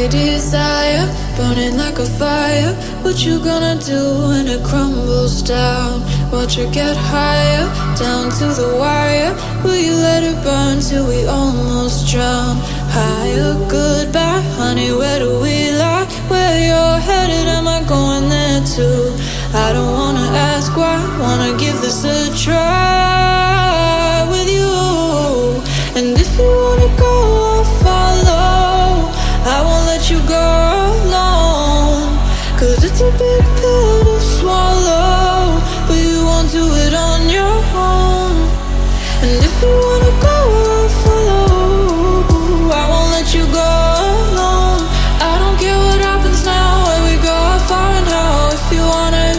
Desire, burning like a fire. What you gonna do when it crumbles down? Watch it get higher, down to the wire. Will you let it burn till we almost drown? Higher, goodbye, honey, where do we lie? Where you're headed, am I going there too? I don't wanna ask why, wanna give this a try with you. And if you wanna go, I'll follow. I won't let you go alone, 'cause it's a big pill to swallow, but you won't do it on your own. And if you wanna go, I'll follow. I won't let you go alone. I don't care what happens now, where we go, how far and how.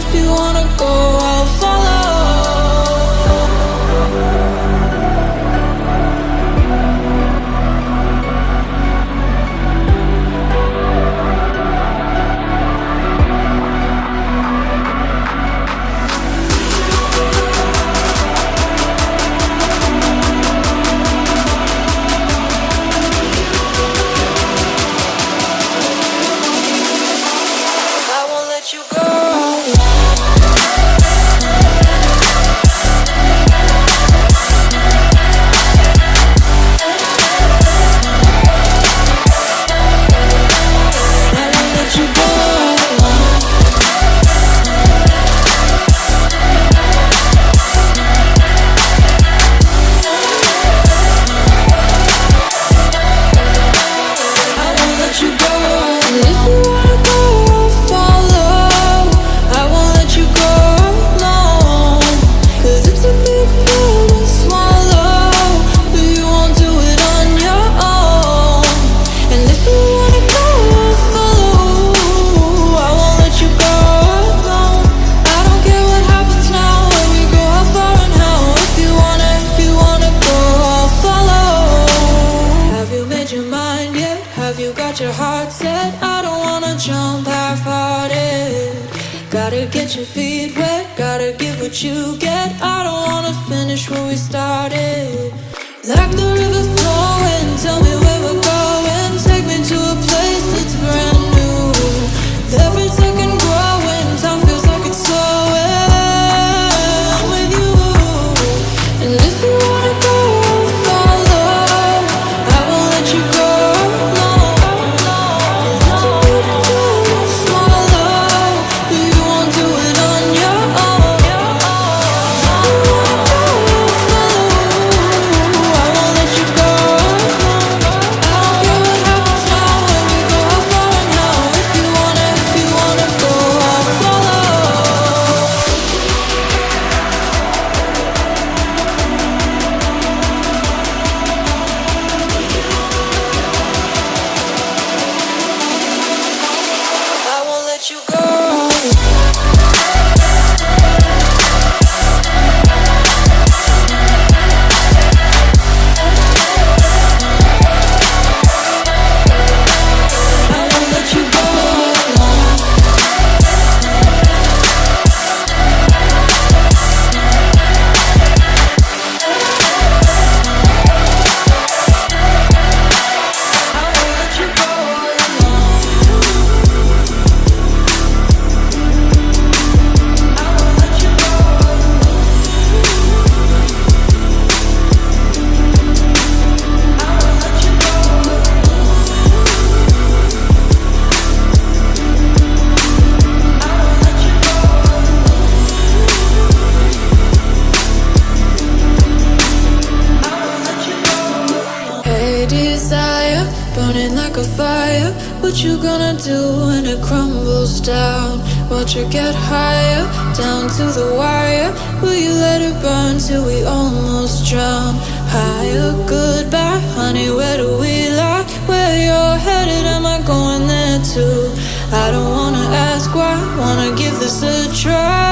If you wanna go, I'll follow. get your feet wet, gotta give what you get. I don't wanna finish what we started. Like the river flowing, tell me where we're going. Take me to a place that's brand new. Every second growing, time feels like it's slowing with you. And if you wanna go, I'll follow. I won't let you go alone. It's a big deal to swallow, but you won't do it on your own. If you wanna go, I'll follow. I won't let you go alone. I don't care what happens now, when we go how far and how. If you wanna go, I'll follow. I won't let you go. I won't let you go alone. I won't let you go alone. I won't let you go Hey desire, burning like a fire. What you gonna do when it crumbles down? Watch it get higher, down to the wire. Will you let it burn till we almost drown? Higher, goodbye, honey, where do we lie? Where you're headed, am I going there too? I don't wanna ask why, wanna give this a try.